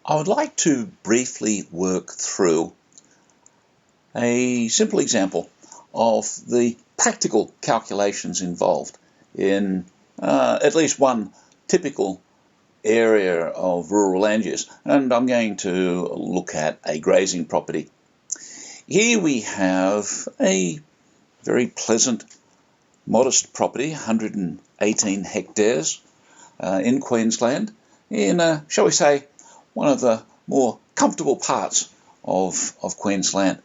I would like to briefly work through a simple example of the practical calculations involved in at least one typical area of rural land use, and I'm going to look at a grazing property. Here we have a very pleasant, modest property, 118 hectares in Queensland, in, shall we say, one of the more comfortable parts of Queensland.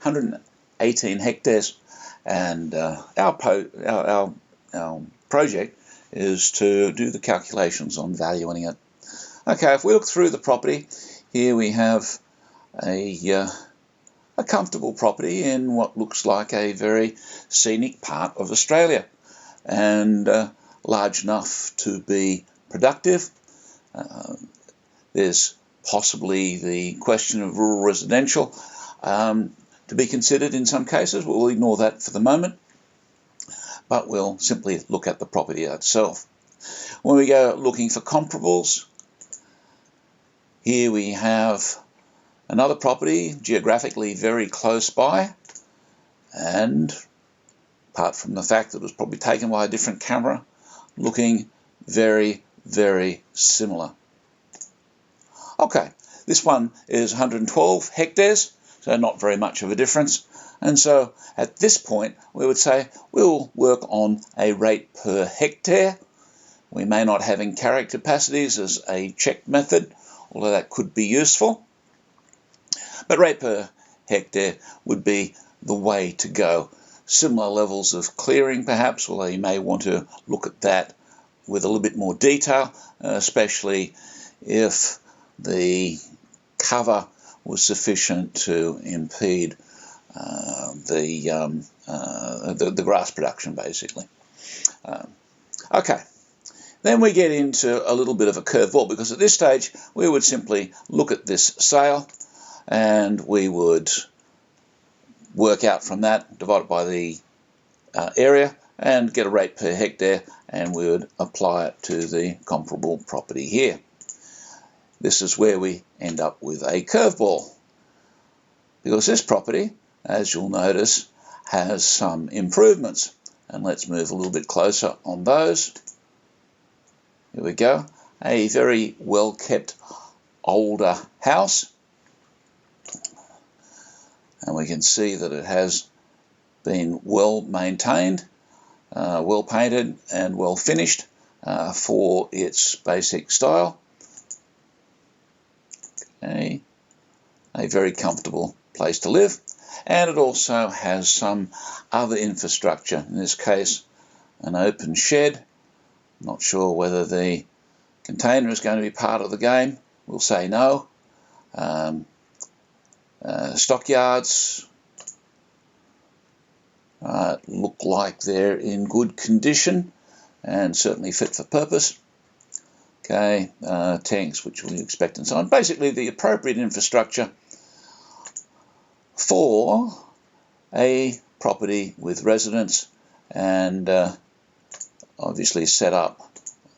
118 hectares, and our project is to do the calculations on valuing it. Okay, if we look through the property, here we have a comfortable property in what looks like a very scenic part of Australia, and large enough to be productive. There's possibly the question of rural residential to be considered in some cases. We'll ignore that for the moment, but we'll simply look at the property itself. When we go looking for comparables, here we have another property geographically very close by, and apart from the fact that it was probably taken by a different camera, looking very, very similar. Okay, this one is 112 hectares, so not very much of a difference. And so at this point, we would say we'll work on a rate per hectare. We may not have in carriage capacities as a check method, although that could be useful. But rate per hectare would be the way to go. Similar levels of clearing perhaps, although you may want to look at that with a little bit more detail, especially if the cover was sufficient to impede the grass production, basically. Okay, then we get into a little bit of a curveball, because at this stage we would simply look at this sale and we would work out from that, divide it by the area, and get a rate per hectare, and we would apply it to the comparable property here. This is where we end up with a curveball, because this property, as you'll notice, has some improvements, and let's move a little bit closer on those. Here we go, a very well kept older house, and we can see that it has been well maintained, well painted and well finished for its basic style. A very comfortable place to live, and it also has some other infrastructure, in this case an open shed. Not sure whether the container is going to be part of the game, we'll say no. Stockyards look like they're in good condition and certainly fit for purpose. Okay, tanks, which we expect, and so on. Basically, the appropriate infrastructure for a property with residents, and obviously set up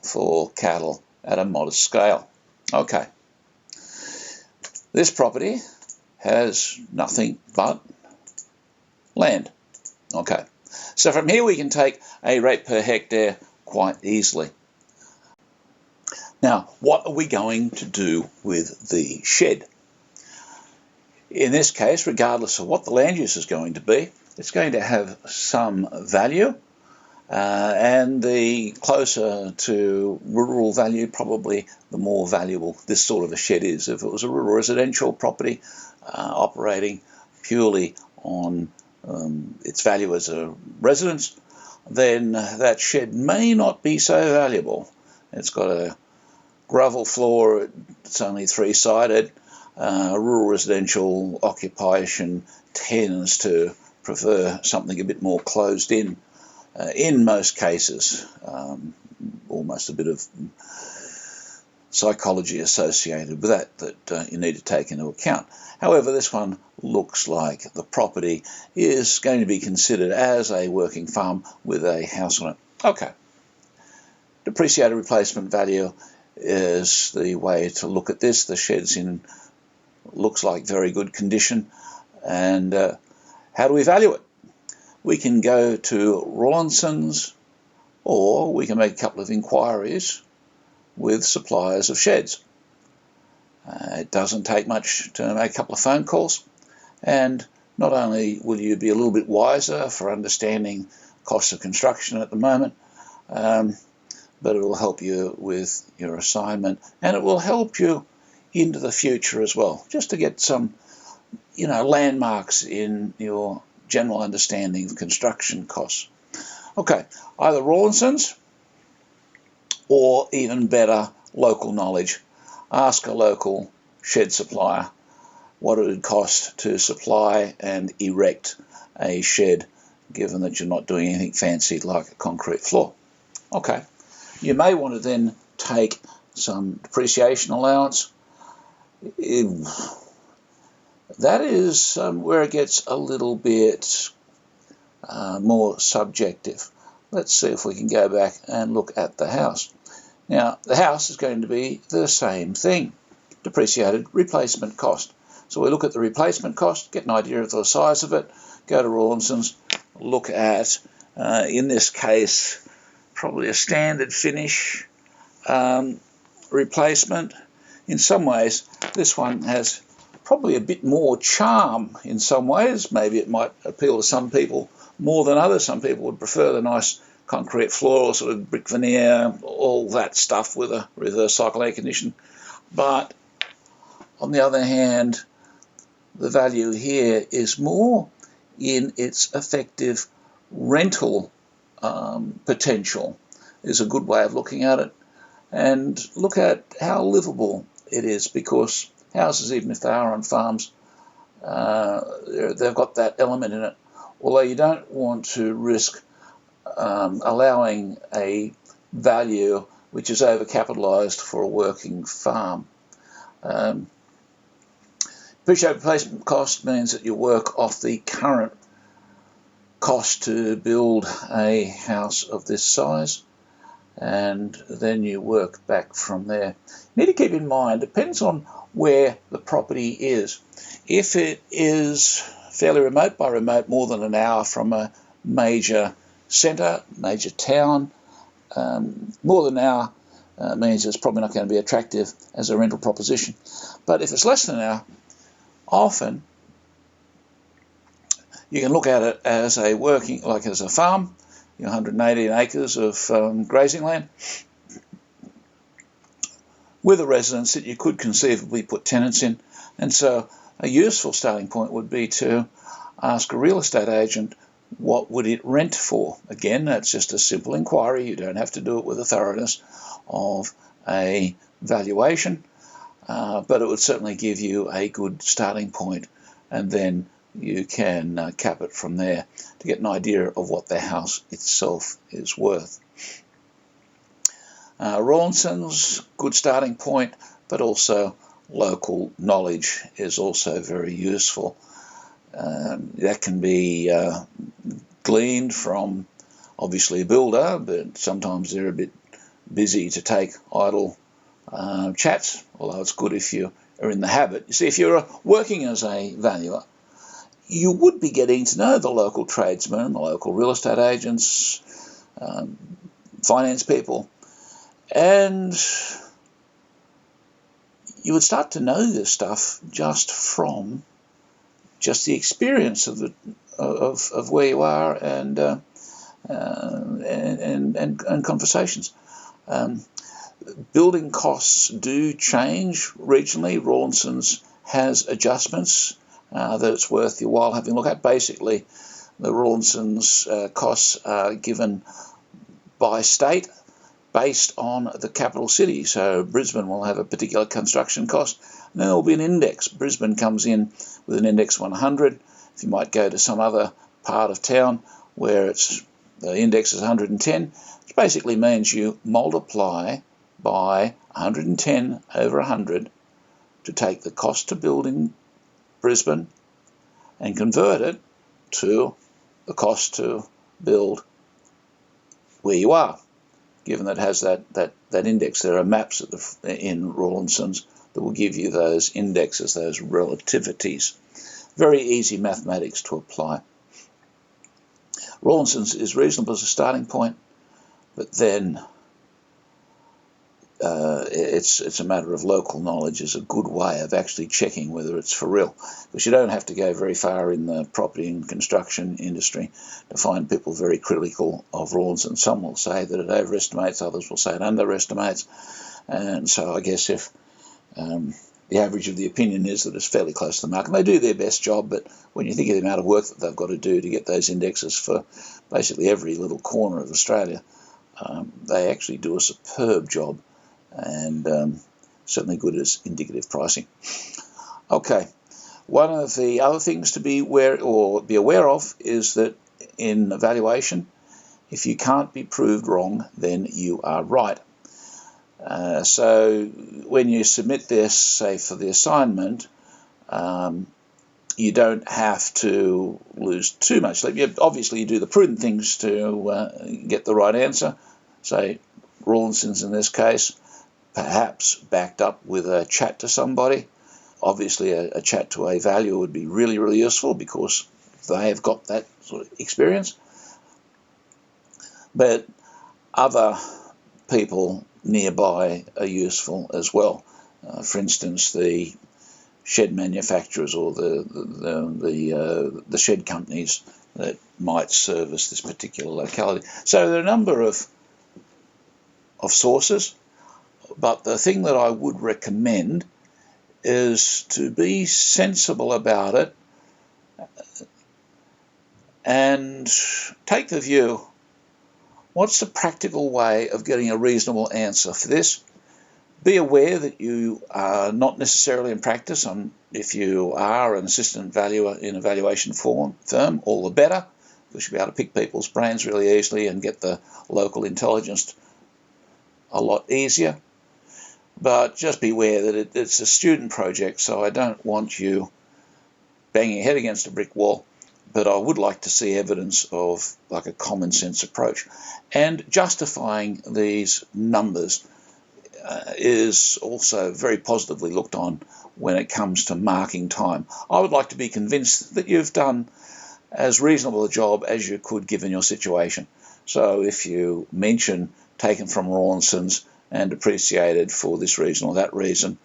for cattle at a modest scale. Okay, this property has nothing but land. Okay, so from here we can take a rate per hectare quite easily. Now, what are we going to do with the shed? In this case, regardless of what the land use is going to be, it's going to have some value, and the closer to rural value, probably the more valuable this sort of a shed is. If it was a rural residential property operating purely on its value as a residence, then that shed may not be so valuable. It's got a gravel floor, it's only three-sided. Rural residential occupation tends to prefer something a bit more closed in most cases. Almost a bit of psychology associated with that you need to take into account. However, this one looks like the property is going to be considered as a working farm with a house on it. Okay. Depreciated replacement value is the way to look at this. The shed's looks like very good condition. And how do we value it? We can go to Rawlinson's, or we can make a couple of inquiries with suppliers of sheds. It doesn't take much to make a couple of phone calls, and not only will you be a little bit wiser for understanding costs of construction at the moment, but it will help you with your assignment, and it will help you into the future as well, just to get some, landmarks in your general understanding of construction costs. Okay, either Rawlinson's or, even better, local knowledge. Ask a local shed supplier what it would cost to supply and erect a shed, given that you're not doing anything fancy like a concrete floor. Okay, you may want to then take some depreciation allowance. That is where it gets a little bit more subjective. Let's see if we can go back and look at the house. Now, the house is going to be the same thing, depreciated replacement cost. So we look at the replacement cost, get an idea of the size of it, go to Rawlinson's, look at, in this case, probably a standard finish replacement. In some ways, this one has probably a bit more charm in some ways. Maybe it might appeal to some people more than others. Some people would prefer the nice concrete floor, sort of brick veneer, all that stuff with a reverse cycle air condition. But on the other hand, the value here is more in its effective rental potential, is a good way of looking at it. And look at how livable it is, because houses, even if they are on farms, they've got that element in it. Although you don't want to risk allowing a value which is overcapitalised for a working farm. Depreciated replacement cost means that you work off the current cost to build a house of this size, and then you work back from there. You need to keep in mind, depends on where the property is. If it is fairly remote, by remote more than an hour from a major centre, major town, more than an hour means it's probably not going to be attractive as a rental proposition. But if it's less than an hour, often you can look at it as a as a farm, 118 acres of grazing land, with a residence that you could conceivably put tenants in. And so a useful starting point would be to ask a real estate agent, what would it rent for? Again, that's just a simple inquiry. You don't have to do it with the thoroughness of a valuation, but it would certainly give you a good starting point, and then you can cap it from there to get an idea of what the house itself is worth. Rawlinson's, good starting point, but also local knowledge is also very useful. That can be gleaned from, obviously, a builder, but sometimes they're a bit busy to take idle chats, although it's good if you are in the habit. You see, if you're working as a valuer, you would be getting to know the local tradesmen, the local real estate agents, finance people, and you would start to know this stuff just from the experience of where you are and conversations. Building costs do change regionally. Rawlinson's has adjustments that it's worth your while having a look at. Basically, the Rawlinson's costs are given by state based on the capital city. So Brisbane will have a particular construction cost, and then there will be an index. Brisbane comes in with an index 100. If you might go to some other part of town where the index is 110, which basically means you multiply by 110 over 100 to take the cost to build in Brisbane and convert it to the cost to build where you are. given that it has that index. There are maps in Rawlinson's that will give you those indexes, those relativities. Very easy mathematics to apply. Rawlinson's is reasonable as a starting point, but then it's a matter of local knowledge is a good way of actually checking whether it's for real, because you don't have to go very far in the property and construction industry to find people very critical of Rawlinson. Some will say that it overestimates, others will say it underestimates, and so I guess if the average of the opinion is that it's fairly close to the mark, and they do their best job, but when you think of the amount of work that they've got to do to get those indexes for basically every little corner of Australia, they actually do a superb job, and certainly good as indicative pricing. Okay, one of the other things to be aware of is that in valuation, if you can't be proved wrong, then you are right. So when you submit this, say for the assignment, you don't have to lose too much sleep. Obviously, you do the prudent things to get the right answer. Say Rawlinson's in this case, perhaps backed up with a chat to somebody. Obviously, a chat to a valuer would be really, really useful because they have got that sort of experience. But other people nearby are useful as well. For instance, the shed manufacturers or the shed companies that might service this particular locality. So there are a number of sources, but the thing that I would recommend is to be sensible about it and take the view, what's the practical way of getting a reasonable answer for this? Be aware that you are not necessarily in practice. If you are an assistant valuer in a valuation firm, all the better, because you'll be able to pick people's brains really easily and get the local intelligence a lot easier. But just beware that it's a student project, so I don't want you banging your head against a brick wall, but I would like to see evidence of like a common sense approach. And justifying these numbers is also very positively looked on when it comes to marking time. I would like to be convinced that you've done as reasonable a job as you could given your situation. So if you mention taken from Rawlinson's and depreciated for this reason or that reason,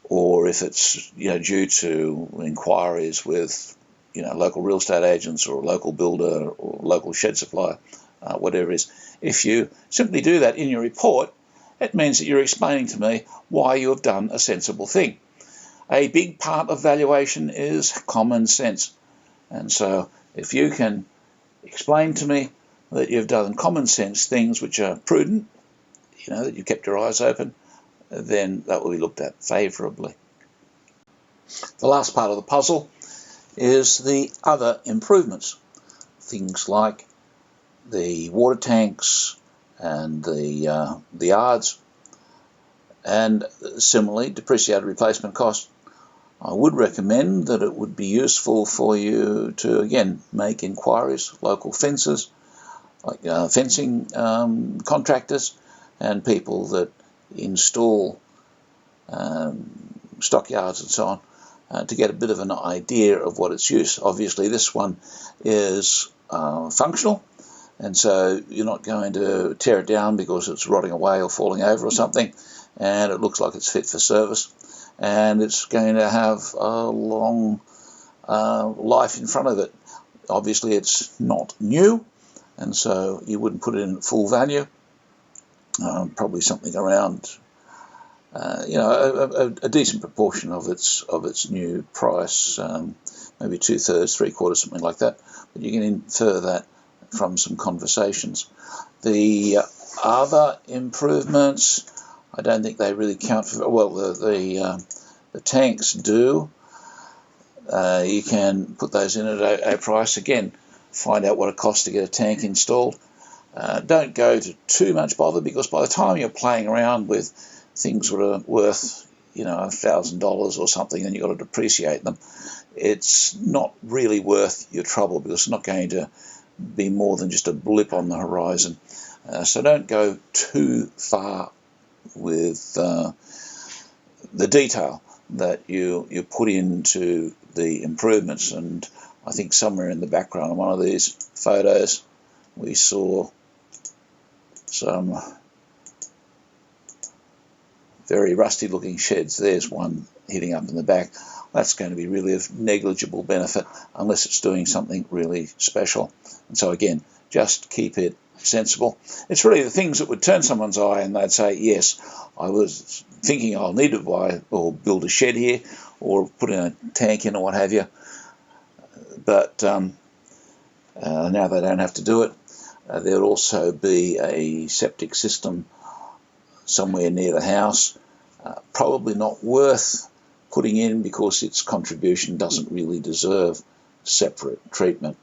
or if it's due to inquiries with local real estate agents or a local builder or local shed supplier, whatever it is, if you simply do that in your report, it means that you're explaining to me why you have done a sensible thing. A big part of valuation is common sense, and so if you can explain to me that you've done common sense things which are prudent, that you've kept your eyes open, then that will be looked at favourably. The last part of the puzzle is the other improvements, things like the water tanks and the yards, and similarly depreciated replacement cost. I would recommend that it would be useful for you to again make inquiries, local fencers, like fencing contractors, and people that install stockyards and so on, to get a bit of an idea of what its use. Obviously this one is functional, and so you're not going to tear it down because it's rotting away or falling over or something, and it looks like it's fit for service, and it's going to have a long life in front of it. Obviously it's not new, and so you wouldn't put it in at full value. Probably something around a decent proportion of its new price, maybe 2/3, 3/4, something like that. But you can infer that from some conversations. The other improvements, I don't think they really count for. Well, the tanks do. You can put those in at a price. Again, find out what it costs to get a tank installed. Don't go to too much bother, because by the time you're playing around with things that are worth $1,000 or something, and you've got to depreciate them, it's not really worth your trouble, because it's not going to be more than just a blip on the horizon. So don't go too far with the detail that you put into the improvements. And I think somewhere in the background of one of these photos we saw some very rusty looking sheds. There's one hitting up in the back. That's going to be really of negligible benefit unless it's doing something really special. And so again, just keep it sensible. It's really the things that would turn someone's eye and they'd say, yes, I was thinking I'll need to buy or build a shed here or put in a tank in or what have you. But now they don't have to do it. There'll also be a septic system somewhere near the house, probably not worth putting in because its contribution doesn't really deserve separate treatment.